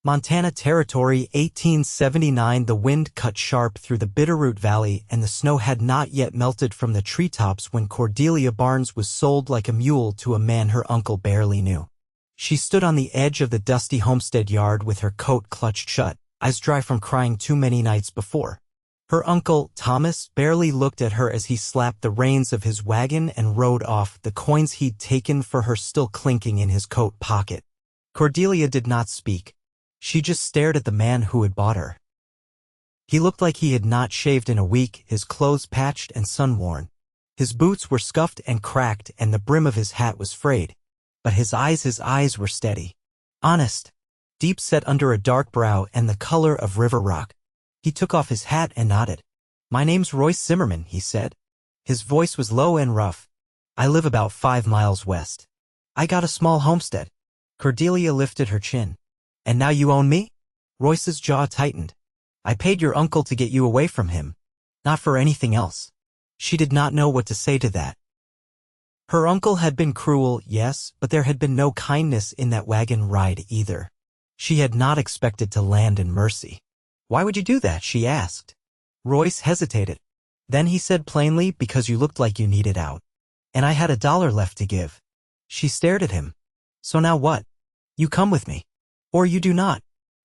Montana Territory, 1879. The wind cut sharp through the Bitterroot Valley, and the snow had not yet melted from the treetops when Cordelia Barnes was sold like a mule to a man her uncle barely knew. She stood on the edge of the dusty homestead yard with her coat clutched shut, eyes dry from crying too many nights before. Her uncle, Thomas, barely looked at her as he slapped the reins of his wagon and rode off, the coins he'd taken for her still clinking in his coat pocket. Cordelia did not speak. She just stared at the man who had bought her. He looked like he had not shaved in a week, his clothes patched and sun-worn. His boots were scuffed and cracked, and the brim of his hat was frayed. But his eyes were steady. Honest. Deep set under a dark brow and the color of river rock. He took off his hat and nodded. "My name's Royce Zimmerman," he said. His voice was low and rough. "I live about 5 miles west. I got a small homestead." Cordelia lifted her chin. "And now you own me?" Royce's jaw tightened. "I paid your uncle to get you away from him. Not for anything else." She did not know what to say to that. Her uncle had been cruel, yes, but there had been no kindness in that wagon ride either. She had not expected to land in mercy. "Why would you do that?" she asked. Royce hesitated. Then he said plainly, "Because you looked like you needed out. And I had $1 left to give." She stared at him. "So now what? You come with me. Or you do not."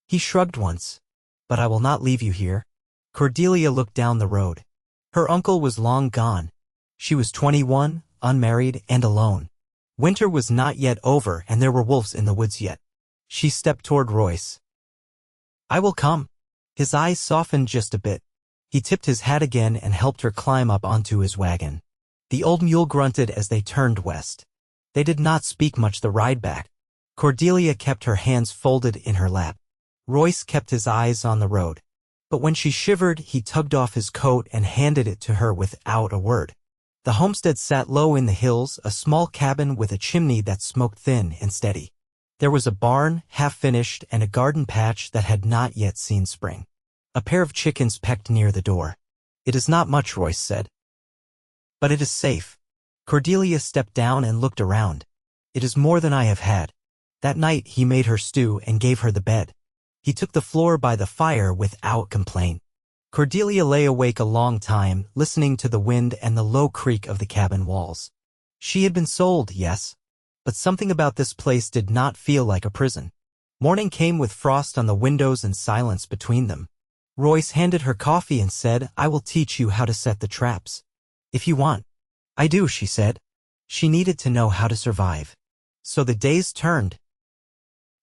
He shrugged once. "But I will not leave you here." Cordelia looked down the road. Her uncle was long gone. She was 21, unmarried, and alone. Winter was not yet over, and there were wolves in the woods yet. She stepped toward Royce. "I will come." His eyes softened just a bit. He tipped his hat again and helped her climb up onto his wagon. The old mule grunted as they turned west. They did not speak much the ride back. Cordelia kept her hands folded in her lap. Royce kept his eyes on the road. But when she shivered, he tugged off his coat and handed it to her without a word. The homestead sat low in the hills, a small cabin with a chimney that smoked thin and steady. There was a barn, half-finished, and a garden patch that had not yet seen spring. A pair of chickens pecked near the door. "It is not much," Royce said. "But it is safe." Cordelia stepped down and looked around. "It is more than I have had." That night he made her stew and gave her the bed. He took the floor by the fire without complaint. Cordelia lay awake a long time, listening to the wind and the low creak of the cabin walls. She had been sold, yes. But something about this place did not feel like a prison. Morning came with frost on the windows and silence between them. Royce handed her coffee and said, "I will teach you how to set the traps. If you want." "I do," she said. She needed to know how to survive. So the days turned.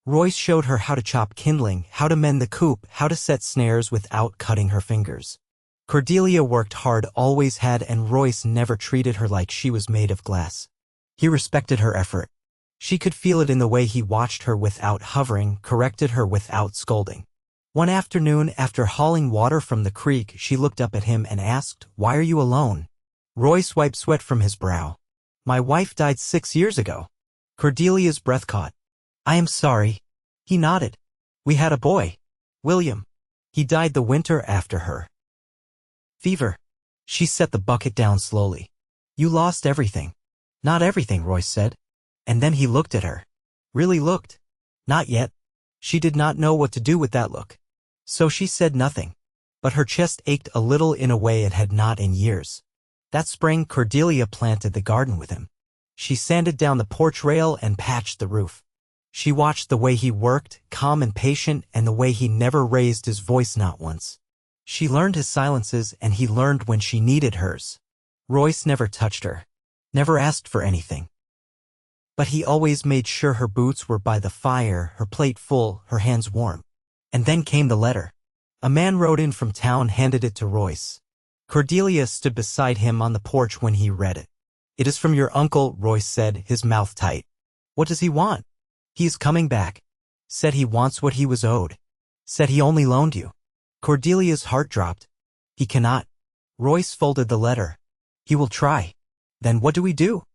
Royce showed her how to chop kindling, how to mend the coop, how to set snares without cutting her fingers. Cordelia worked hard, always had, and Royce never treated her like she was made of glass. He respected her effort. She could feel it in the way he watched her without hovering, corrected her without scolding. One afternoon, after hauling water from the creek, she looked up at him and asked, "Why are you alone?" Royce wiped sweat from his brow. "My wife died 6 years ago." Cordelia's breath caught. "I am sorry." He nodded. "We had a boy. William. He died the winter after her. Fever." She set the bucket down slowly. "You lost everything." "Not everything," Royce said. And then he looked at her. Really looked. Not yet. She did not know what to do with that look. So she said nothing. But her chest ached a little in a way it had not in years. That spring, Cordelia planted the garden with him. She sanded down the porch rail and patched the roof. She watched the way he worked, calm and patient, and the way he never raised his voice, not once. She learned his silences, and he learned when she needed hers. Royce never touched her. Never asked for anything. But he always made sure her boots were by the fire, her plate full, her hands warm. And then came the letter. A man rode in from town, handed it to Royce. Cordelia stood beside him on the porch when he read it. "It is from your uncle," Royce said, his mouth tight. "What does he want?" "He is coming back. Said he wants what he was owed. Said he only loaned you." Cordelia's heart dropped. "He cannot." Royce folded the letter. "He will try." "Then what do we do?"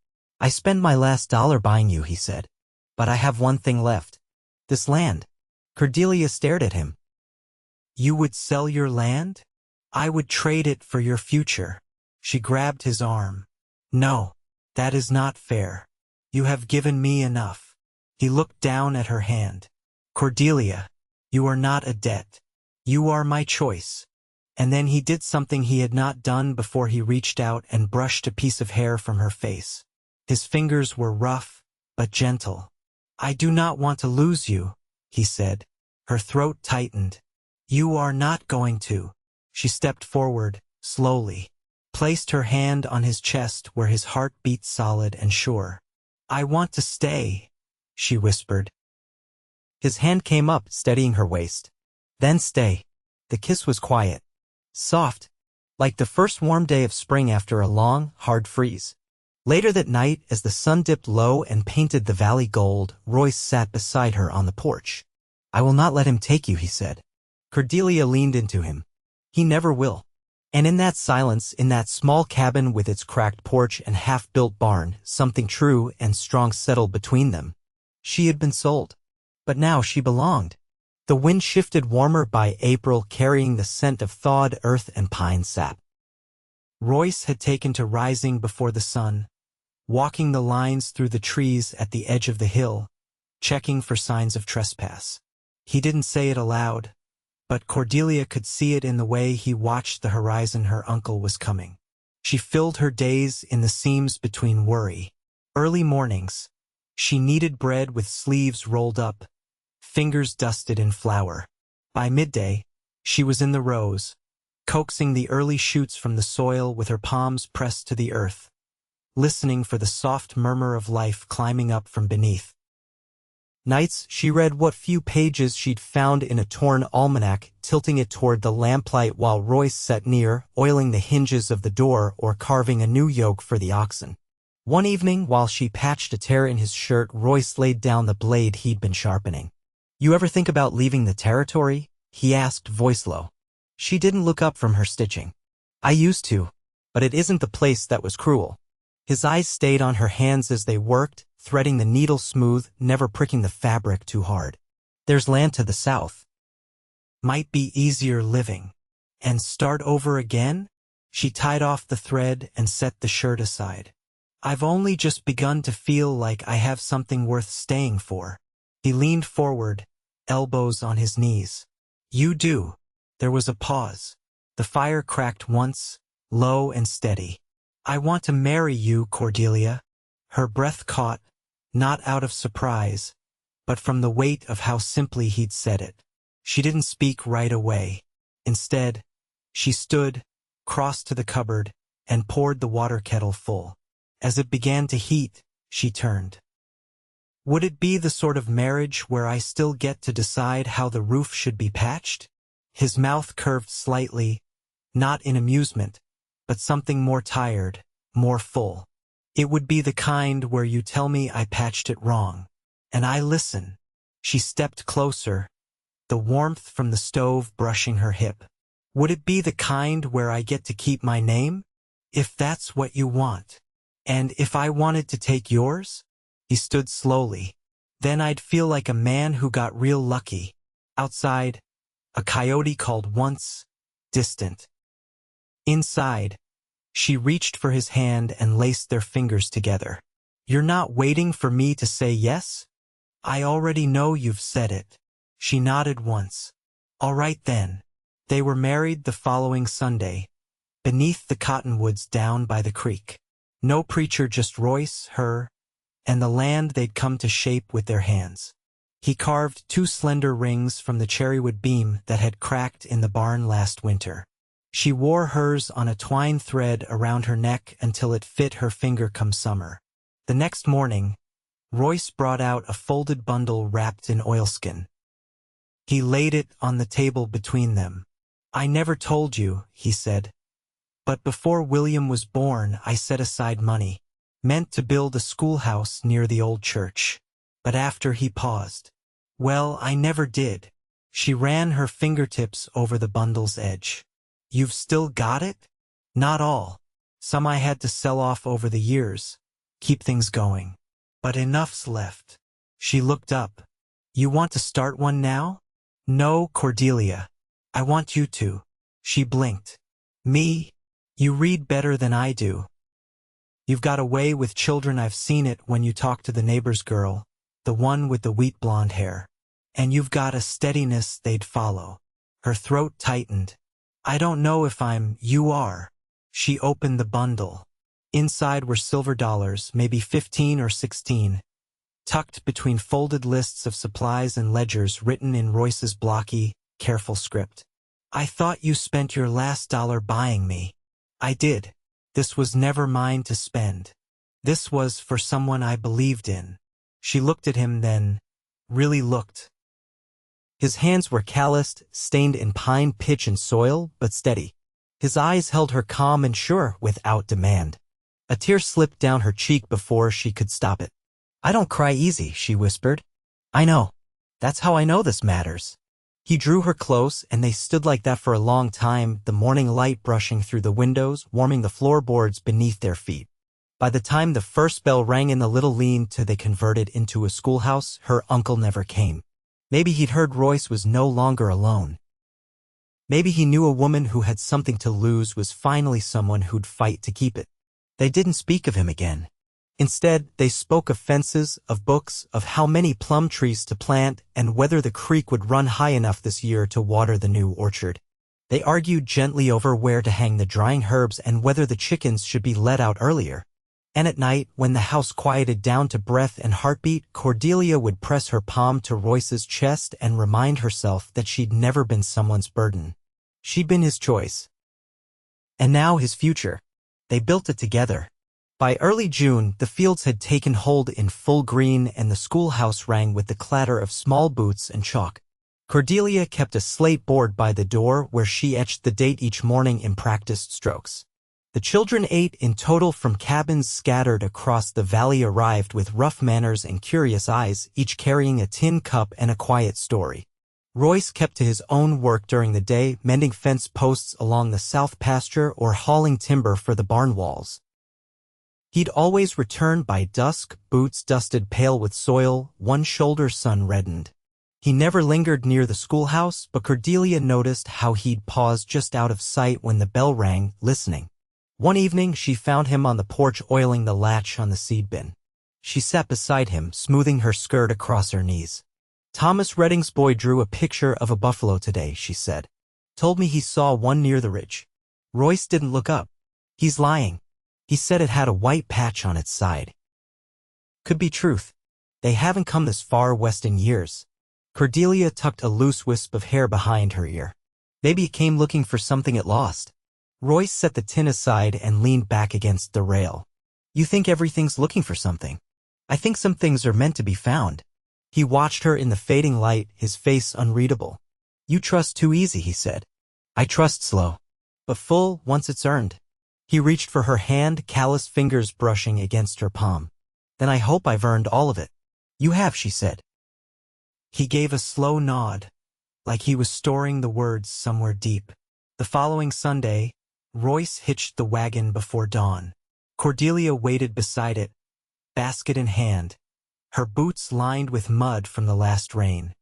"I spend my last $1 buying you," he said. "But I have one thing left. This land." Cordelia stared at him. "You would sell your land?" "I would trade it for your future." She grabbed his arm. "No, that is not fair. You have given me enough." He looked down at her hand. "Cordelia, You are not a debt. You are my choice. And then he did something he had not done before. He reached out and brushed a piece of hair from her face. His fingers were rough, but gentle. I do not want to lose you, he said. Her throat tightened. You are not going to. She stepped forward, slowly, placed her hand on his chest where his heart beat solid and sure. I want to stay, she whispered. His hand came up, steadying her waist. Then stay. The kiss was quiet, soft, like the first warm day of spring after a long, hard freeze. Later that night, as the sun dipped low and painted the valley gold, Royce sat beside her on the porch. I will not let him take you, he said. Cordelia leaned into him. He never will. And in that silence, in that small cabin with its cracked porch and half-built barn, something true and strong settled between them. She had been sold. But now she belonged. The wind shifted warmer by April, carrying the scent of thawed earth and pine sap. Royce had taken to rising before the sun, walking the lines through the trees at the edge of the hill, checking for signs of trespass. He didn't say it aloud, but Cordelia could see it in the way he watched the horizon. Her uncle was coming. She filled her days in the seams between worry. Early mornings, she kneaded bread with sleeves rolled up, fingers dusted in flour. By midday, she was in the rows, coaxing the early shoots from the soil with her palms pressed to the earth, listening for the soft murmur of life climbing up from beneath. Nights, she read what few pages she'd found in a torn almanac, tilting it toward the lamplight while Royce sat near, oiling the hinges of the door or carving a new yoke for the oxen. One evening, while she patched a tear in his shirt, Royce laid down the blade he'd been sharpening. You ever think about leaving the territory? He asked, voice low. She didn't look up from her stitching. I used to, but it isn't the place that was cruel. His eyes stayed on her hands as they worked, threading the needle smooth, never pricking the fabric too hard. There's land to the south. Might be easier living. And start over again? She tied off the thread and set the shirt aside. I've only just begun to feel like I have something worth staying for. He leaned forward, elbows on his knees. You do. There was a pause. The fire cracked once, low and steady. I want to marry you, Cordelia. Her breath caught, not out of surprise, but from the weight of how simply he'd said it. She didn't speak right away. Instead, she stood, crossed to the cupboard, and poured the water kettle full. As it began to heat, she turned. Would it be the sort of marriage where I still get to decide how the roof should be patched? His mouth curved slightly, not in amusement, but something more tired, more full. It would be the kind where you tell me I patched it wrong, and I listen. She stepped closer, the warmth from the stove brushing her hip. Would it be the kind where I get to keep my name? If that's what you want. And if I wanted to take yours? He stood slowly. Then I'd feel like a man who got real lucky. Outside, a coyote called once, distant. Inside, she reached for his hand and laced their fingers together. You're not waiting for me to say yes? I already know you've said it. She nodded once. All right then. They were married the following Sunday, beneath the cottonwoods down by the creek. No preacher, just Royce, her, and the land they'd come to shape with their hands. He carved 2 slender rings from the cherrywood beam that had cracked in the barn last winter. She wore hers on a twine thread around her neck until it fit her finger come summer. The next morning, Royce brought out a folded bundle wrapped in oilskin. He laid it on the table between them. I never told you, he said. But before William was born, I set aside money, meant to build a schoolhouse near the old church. But after he paused, well, I never did. She ran her fingertips over the bundle's edge. You've still got it? Not all. Some I had to sell off over the years, keep things going. But enough's left. She looked up. You want to start one now? No, Cordelia. I want you to. She blinked. Me? You read better than I do. You've got a way with children. I've seen it when you talk to the neighbor's girl, the one with the wheat blonde hair. And you've got a steadiness they'd follow. Her throat tightened. I don't know if you are. She opened the bundle. Inside were silver dollars, maybe 15 or 16, tucked between folded lists of supplies and ledgers written in Royce's blocky, careful script. I thought you spent your last dollar buying me. I did. This was never mine to spend. This was for someone I believed in. She looked at him then, really looked. His hands were calloused, stained in pine, pitch, and soil, but steady. His eyes held her calm and sure, without demand. A tear slipped down her cheek before she could stop it. I don't cry easy, she whispered. I know. That's how I know this matters. He drew her close, and they stood like that for a long time, the morning light brushing through the windows, warming the floorboards beneath their feet. By the time the first bell rang in the little lean-to they converted into a schoolhouse, her uncle never came. Maybe he'd heard Royce was no longer alone. Maybe he knew a woman who had something to lose was finally someone who'd fight to keep it. They didn't speak of him again. Instead, they spoke of fences, of books, of how many plum trees to plant, and whether the creek would run high enough this year to water the new orchard. They argued gently over where to hang the drying herbs and whether the chickens should be let out earlier. And at night, when the house quieted down to breath and heartbeat, Cordelia would press her palm to Royce's chest and remind herself that she'd never been someone's burden. She'd been his choice. And now his future. They built it together. By early June, the fields had taken hold in full green and the schoolhouse rang with the clatter of small boots and chalk. Cordelia kept a slate board by the door where she etched the date each morning in practiced strokes. The children 8 in total from cabins scattered across the valley arrived with rough manners and curious eyes, each carrying a tin cup and a quiet story. Royce kept to his own work during the day, mending fence posts along the south pasture or hauling timber for the barn walls. He'd always return by dusk, boots dusted pale with soil, one shoulder sun-reddened. He never lingered near the schoolhouse, but Cordelia noticed how he'd pause just out of sight when the bell rang, listening. One evening, she found him on the porch oiling the latch on the seed bin. She sat beside him, smoothing her skirt across her knees. Thomas Redding's boy drew a picture of a buffalo today, she said. Told me he saw one near the ridge. Royce didn't look up. He's lying. He said it had a white patch on its side. Could be truth. They haven't come this far west in years. Cordelia tucked a loose wisp of hair behind her ear. Maybe it came looking for something it lost. Royce set the tin aside and leaned back against the rail. You think everything's looking for something. I think some things are meant to be found. He watched her in the fading light, his face unreadable. You trust too easy, he said. I trust slow, but full once it's earned. He reached for her hand, callous fingers brushing against her palm. Then I hope I've earned all of it. You have, she said. He gave a slow nod, like he was storing the words somewhere deep. The following Sunday, Royce hitched the wagon before dawn. Cordelia waited beside it, basket in hand, her boots lined with mud from the last rain.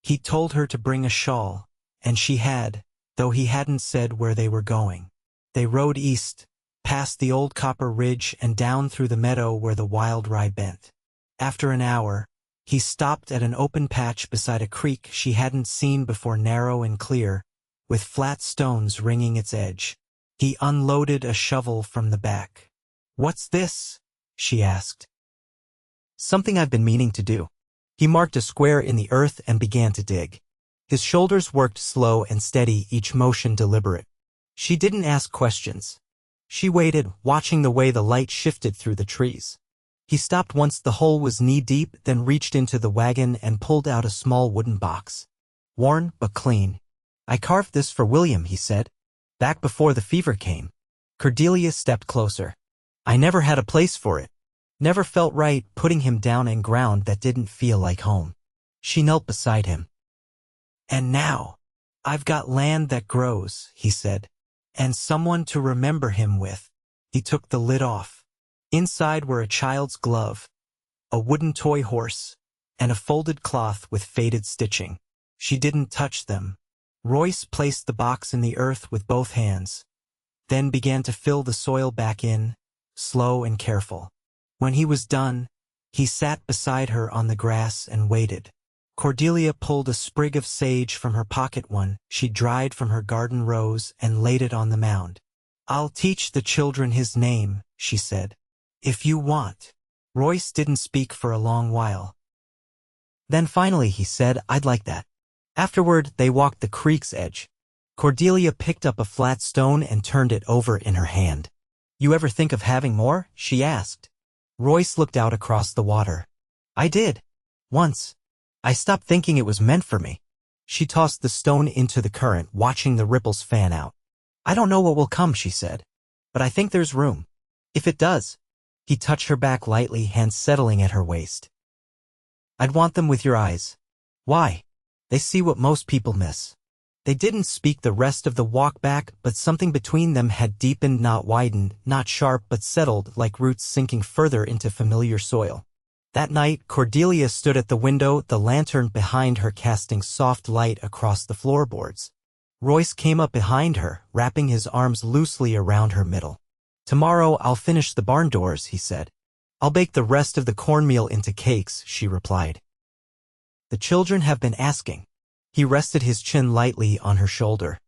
He told her to bring a shawl, and she had, though he hadn't said where they were going. They rode east, past the old copper ridge and down through the meadow where the wild rye bent. After an hour, he stopped at an open patch beside a creek she hadn't seen before, narrow and clear, with flat stones ringing its edge. He unloaded a shovel from the back. What's this? She asked. Something I've been meaning to do. He marked a square in the earth and began to dig. His shoulders worked slow and steady, each motion deliberate. She didn't ask questions. She waited, watching the way the light shifted through the trees. He stopped once the hole was knee-deep, then reached into the wagon and pulled out a small wooden box. Worn, but clean. I carved this for William, he said. Back before the fever came. Cordelia stepped closer. I never had a place for it. Never felt right putting him down in ground that didn't feel like home. She knelt beside him. And now, I've got land that grows, he said. And someone to remember him with. He took the lid off. Inside were a child's glove, a wooden toy horse, and a folded cloth with faded stitching. She didn't touch them. Royce placed the box in the earth with both hands, then began to fill the soil back in, slow and careful. When he was done, he sat beside her on the grass and waited. Cordelia pulled a sprig of sage from her pocket one she dried from her garden rose and laid it on the mound. "I'll teach the children his name," she said. "If you want." Royce didn't speak for a long while. Then finally he said, "I'd like that." Afterward, they walked the creek's edge. Cordelia picked up a flat stone and turned it over in her hand. "You ever think of having more?" she asked. Royce looked out across the water. "I did. Once. I stopped thinking it was meant for me." She tossed the stone into the current, watching the ripples fan out. "I don't know what will come," she said. "But I think there's room. If it does." He touched her back lightly, hands settling at her waist. "I'd want them with your eyes." "Why?" "They see what most people miss." They didn't speak the rest of the walk back, but something between them had deepened, not widened, not sharp but settled, like roots sinking further into familiar soil. That night, Cordelia stood at the window, the lantern behind her casting soft light across the floorboards. Royce came up behind her, wrapping his arms loosely around her middle. "Tomorrow I'll finish the barn doors," he said. "I'll bake the rest of the cornmeal into cakes," she replied. "The children have been asking." He rested his chin lightly on her shoulder.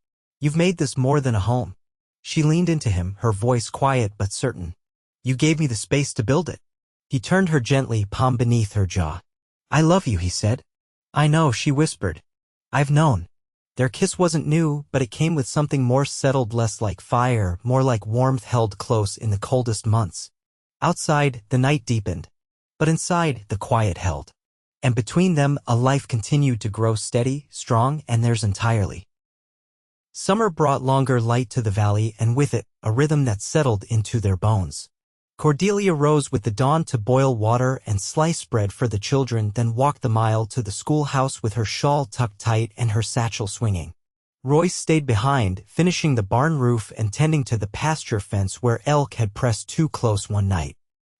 "You've made this more than a home." She leaned into him, her voice quiet but certain. "You gave me the space to build it." He turned her gently, palm beneath her jaw. "I love you," he said. "I know," she whispered. "I've known." Their kiss wasn't new, but it came with something more settled, less like fire, more like warmth held close in the coldest months. Outside, the night deepened. But inside, the quiet held. And between them, a life continued to grow steady, strong, and theirs entirely. Summer brought longer light to the valley, and with it, a rhythm that settled into their bones. Cordelia rose with the dawn to boil water and slice bread for the children, then walked the mile to the schoolhouse with her shawl tucked tight and her satchel swinging. Royce stayed behind, finishing the barn roof and tending to the pasture fence where elk had pressed too close one night.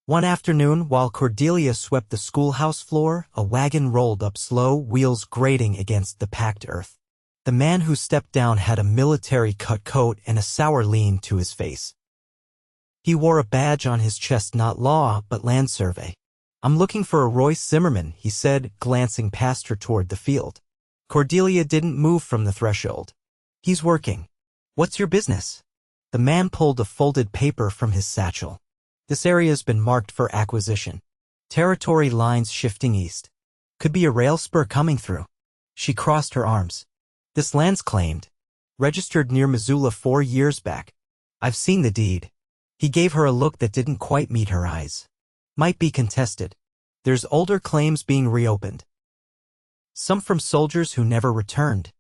One afternoon, while Cordelia swept the schoolhouse floor, a wagon rolled up slow, wheels grating against the packed earth. The man who stepped down had a military-cut coat and a sour lean to his face. He wore a badge on his chest, not law, but land survey. "I'm looking for a Royce Zimmerman," he said, glancing past her toward the field. Cordelia didn't move from the threshold. "He's working." "What's your business?" The man pulled a folded paper from his satchel. "This area's been marked for acquisition. Territory lines shifting east. Could be a rail spur coming through." She crossed her arms. "This land's claimed. Registered near Missoula 4 years back. I've seen the deed." He gave her a look that didn't quite meet her eyes. "Might be contested. There's older claims being reopened. Some from soldiers who never returned."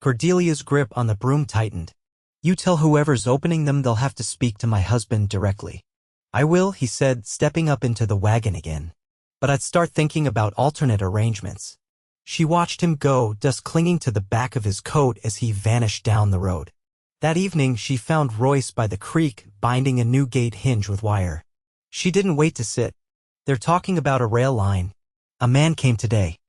Cordelia's grip on the broom tightened. "You tell whoever's opening them they'll have to speak to my husband directly." "I will," he said, stepping up into the wagon again. "But I'd start thinking about alternate arrangements." She watched him go, dust clinging to the back of his coat as he vanished down the road. That evening, she found Royce by the creek, binding a new gate hinge with wire. She didn't wait to sit. "They're talking about a rail line. A man came today.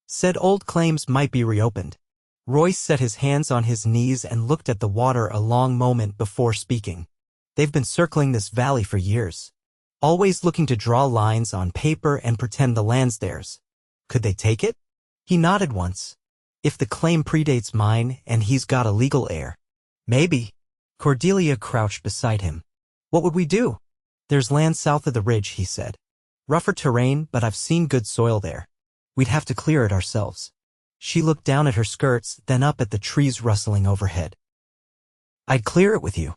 Said old claims might be reopened." Royce set his hands on his knees and looked at the water a long moment before speaking. "They've been circling this valley for years. Always looking to draw lines on paper and pretend the land's theirs. Could they take it?" He nodded once. "If the claim predates mine and he's got a legal heir." "Maybe." Cordelia crouched beside him. "What would we do?" "There's land south of the ridge," he said. "Rougher terrain, but I've seen good soil there. We'd have to clear it ourselves." She looked down at her skirts, then up at the trees rustling overhead. "I'd clear it with you."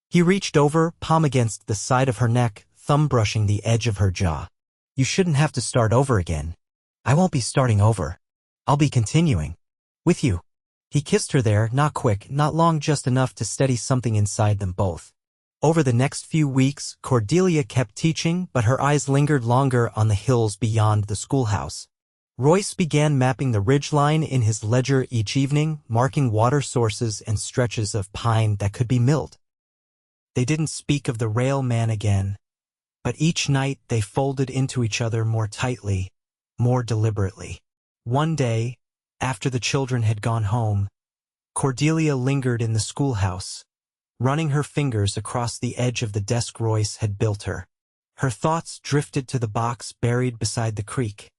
He reached over, palm against the side of her neck, thumb brushing the edge of her jaw. "You shouldn't have to start over again." "I won't be starting over. I'll be continuing. With you." He kissed her there, not quick, not long, just enough to steady something inside them both. Over the next few weeks, Cordelia kept teaching, but her eyes lingered longer on the hills beyond the schoolhouse. Royce began mapping the ridgeline in his ledger each evening, marking water sources and stretches of pine that could be milled. They didn't speak of the rail man again, but each night they folded into each other more tightly, more deliberately. One day, after the children had gone home, Cordelia lingered in the schoolhouse, running her fingers across the edge of the desk Royce had built her. Her thoughts drifted to the box buried beside the creek.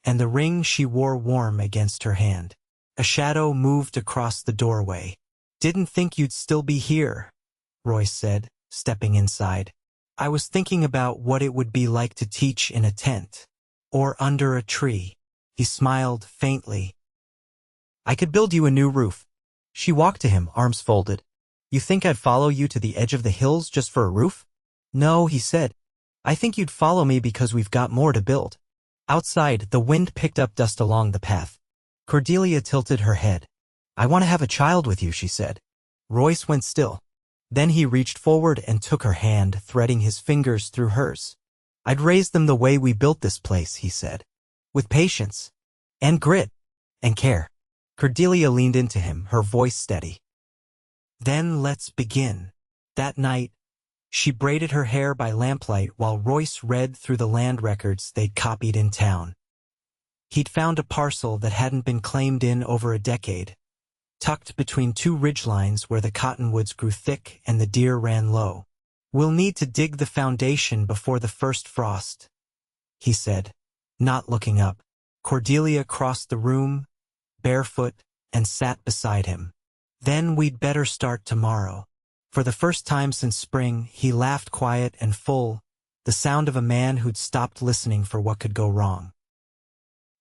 and the ring she wore warm against her hand. A shadow moved across the doorway. "Didn't think you'd still be here," Royce said, stepping inside. "I was thinking about what it would be like to teach in a tent. Or under a tree." He smiled faintly. "I could build you a new roof." She walked to him, arms folded. "You think I'd follow you to the edge of the hills just for a roof?" "No," he said. "I think you'd follow me because we've got more to build." Outside, the wind picked up dust along the path. Cordelia tilted her head. "I want to have a child with you," she said. Royce went still. Then he reached forward and took her hand, threading his fingers through hers. "I'd raise them the way we built this place," he said. "With patience. And grit. And care." Cordelia leaned into him, her voice steady. "Then let's begin." That night, she braided her hair by lamplight while Royce read through the land records they'd copied in town. He'd found a parcel that hadn't been claimed in over a decade, tucked between two ridgelines where the cottonwoods grew thick and the deer ran low. "We'll need to dig the foundation before the first frost," he said, not looking up. Cordelia crossed the room, barefoot, and sat beside him. "Then we'd better start tomorrow." For the first time since spring, he laughed quiet and full, the sound of a man who'd stopped listening for what could go wrong.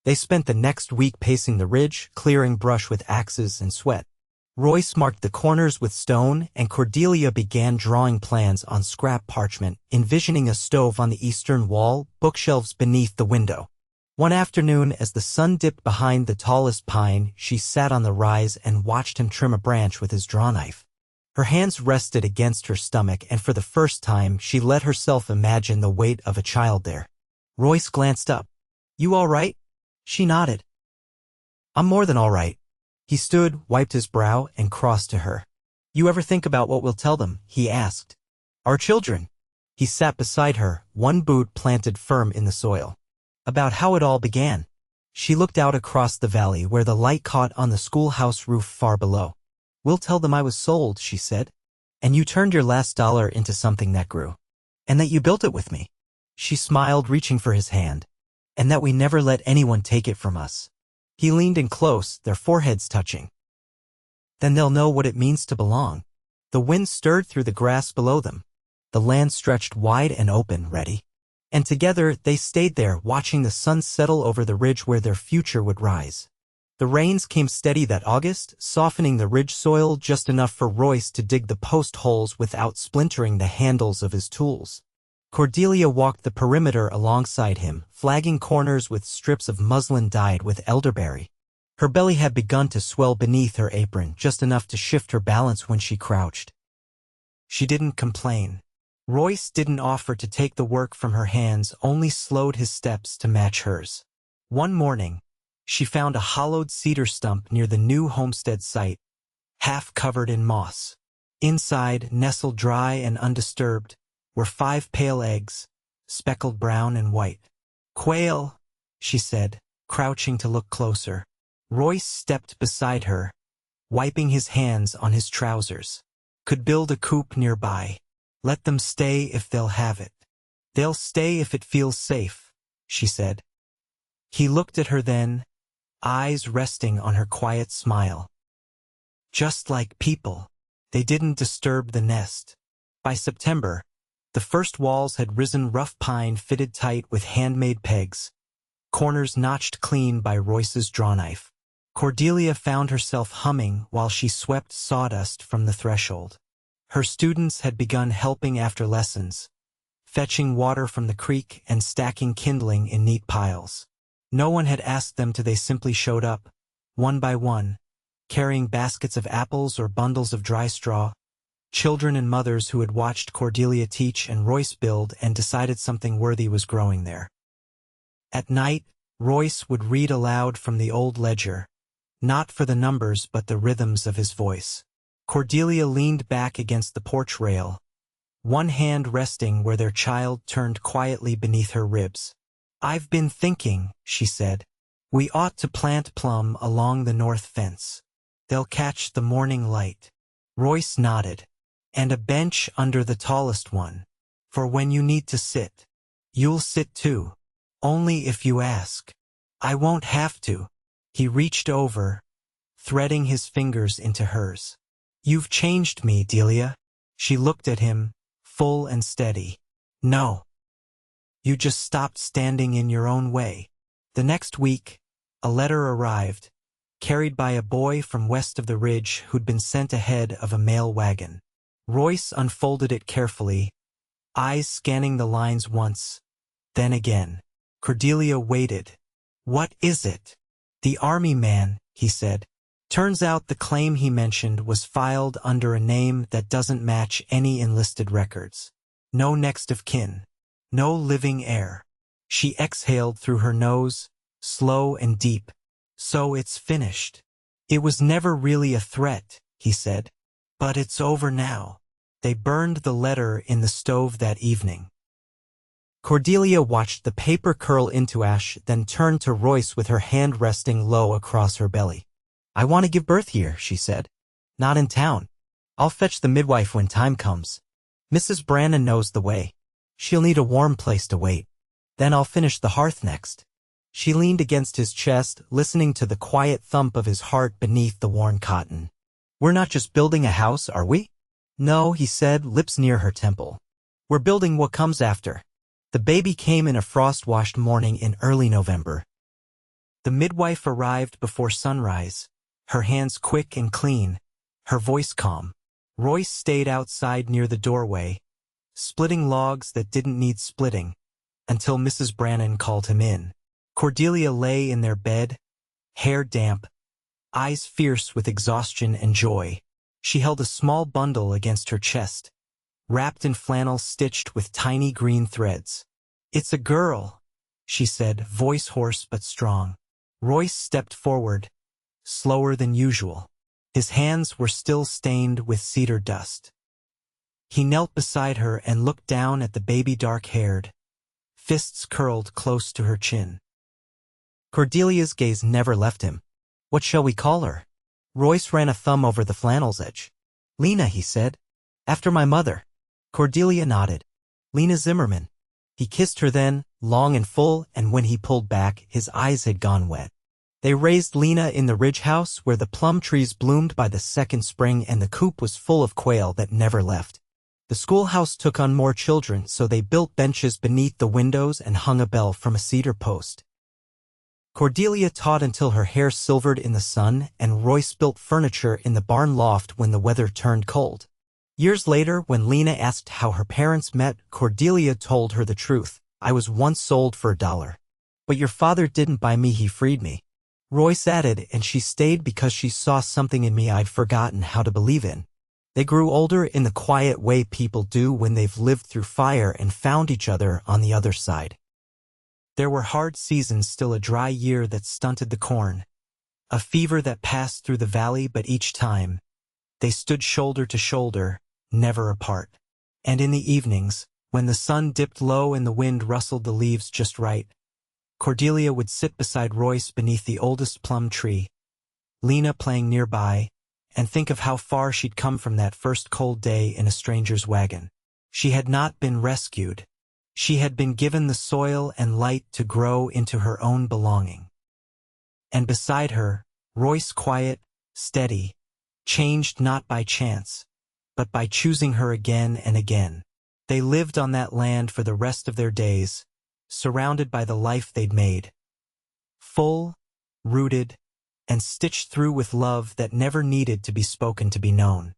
They spent the next week pacing the ridge, clearing brush with axes and sweat. Royce marked the corners with stone, and Cordelia began drawing plans on scrap parchment, envisioning a stove on the eastern wall, bookshelves beneath the window. One afternoon, as the sun dipped behind the tallest pine, she sat on the rise and watched him trim a branch with his draw knife. Her hands rested against her stomach, and for the first time, she let herself imagine the weight of a child there. Royce glanced up. "You all right?" She nodded. "I'm more than all right." He stood, wiped his brow, and crossed to her. "You ever think about what we'll tell them?" he asked. "Our children." He sat beside her, one boot planted firm in the soil. "About how it all began." She looked out across the valley where the light caught on the schoolhouse roof far below. "We'll tell them I was sold," she said. "And you turned your last dollar into something that grew. And that you built it with me." She smiled, reaching for his hand. "And that we never let anyone take it from us." He leaned in close, their foreheads touching. "Then they'll know what it means to belong." The wind stirred through the grass below them. The land stretched wide and open, ready. And together they stayed there, watching the sun settle over the ridge where their future would rise. The rains came steady that August, softening the ridge soil just enough for Royce to dig the post holes without splintering the handles of his tools. Cordelia walked the perimeter alongside him, flagging corners with strips of muslin dyed with elderberry. Her belly had begun to swell beneath her apron, just enough to shift her balance when she crouched. She didn't complain. Royce didn't offer to take the work from her hands, only slowed his steps to match hers. One morning, she found a hollowed cedar stump near the new homestead site, half covered in moss. Inside, nestled dry and undisturbed, were 5 pale eggs, speckled brown and white. "Quail," she said, crouching to look closer. Royce stepped beside her, wiping his hands on his trousers. "Could build a coop nearby. Let them stay if they'll have it. They'll stay if it feels safe," she said. He looked at her then, eyes resting on her quiet smile. "Just like people." They didn't disturb the nest. By September, the first walls had risen, rough pine fitted tight with handmade pegs, corners notched clean by Royce's draw knife. Cordelia found herself humming while she swept sawdust from the threshold. Her students had begun helping after lessons, fetching water from the creek and stacking kindling in neat piles. No one had asked them to, they simply showed up, one by one, carrying baskets of apples or bundles of dry straw. Children and mothers who had watched Cordelia teach and Royce build and decided something worthy was growing there. At night, Royce would read aloud from the old ledger, not for the numbers but the rhythms of his voice. Cordelia leaned back against the porch rail, one hand resting where their child turned quietly beneath her ribs. "I've been thinking," she said, "we ought to plant plum along the north fence. They'll catch the morning light." Royce nodded. "And a bench under the tallest one, for when you need to sit. You'll sit too, only if you ask." I won't have to. He reached over, threading his fingers into hers. You've changed me, Delia. She looked at him, full and steady. No. You just stopped standing in your own way. The next week, a letter arrived, carried by a boy from west of the ridge who'd been sent ahead of a mail wagon. Royce unfolded it carefully, eyes scanning the lines once, then again. Cordelia waited. What is it? The army man, he said. Turns out the claim he mentioned was filed under a name that doesn't match any enlisted records. No next of kin. No living heir. She exhaled through her nose, slow and deep. So it's finished. It was never really a threat, he said. But it's over now. They burned the letter in the stove that evening. Cordelia watched the paper curl into ash, then turned to Royce with her hand resting low across her belly. I want to give birth here, she said. Not in town. I'll fetch the midwife when time comes. Mrs. Brannon knows the way. She'll need a warm place to wait. Then I'll finish the hearth next. She leaned against his chest, listening to the quiet thump of his heart beneath the worn cotton. We're not just building a house, are we? No, he said, lips near her temple. We're building what comes after. The baby came in a frost-washed morning in early November. The midwife arrived before sunrise, her hands quick and clean, her voice calm. Royce stayed outside near the doorway, splitting logs that didn't need splitting, until Mrs. Brannon called him in. Cordelia lay in their bed, hair damp, eyes fierce with exhaustion and joy. She held a small bundle against her chest, wrapped in flannel stitched with tiny green threads. It's a girl, she said, voice hoarse but strong. Royce stepped forward, slower than usual. His hands were still stained with cedar dust. He knelt beside her and looked down at the baby dark-haired, fists curled close to her chin. Cordelia's gaze never left him. What shall we call her? Royce ran a thumb over the flannel's edge. Lena, he said. After my mother. Cordelia nodded. Lena Zimmerman. He kissed her then, long and full, and when he pulled back, his eyes had gone wet. They raised Lena in the ridge house where the plum trees bloomed by the second spring and the coop was full of quail that never left. The schoolhouse took on more children, so they built benches beneath the windows and hung a bell from a cedar post. Cordelia taught until her hair silvered in the sun, and Royce built furniture in the barn loft when the weather turned cold. Years later, when Lena asked how her parents met, Cordelia told her the truth. I was once sold for $1. But your father didn't buy me, he freed me. Royce added, and she stayed because she saw something in me I'd forgotten how to believe in. They grew older in the quiet way people do when they've lived through fire and found each other on the other side. There were hard seasons, still a dry year that stunted the corn, a fever that passed through the valley, but each time, they stood shoulder to shoulder, never apart. And in the evenings, when the sun dipped low and the wind rustled the leaves just right, Cordelia would sit beside Royce beneath the oldest plum tree, Lena playing nearby, and think of how far she'd come from that first cold day in a stranger's wagon. She had not been rescued. She had been given the soil and light to grow into her own belonging. And beside her, Royce, quiet, steady, changed not by chance, but by choosing her again and again. They lived on that land for the rest of their days, surrounded by the life they'd made. Full, rooted, and stitched through with love that never needed to be spoken to be known.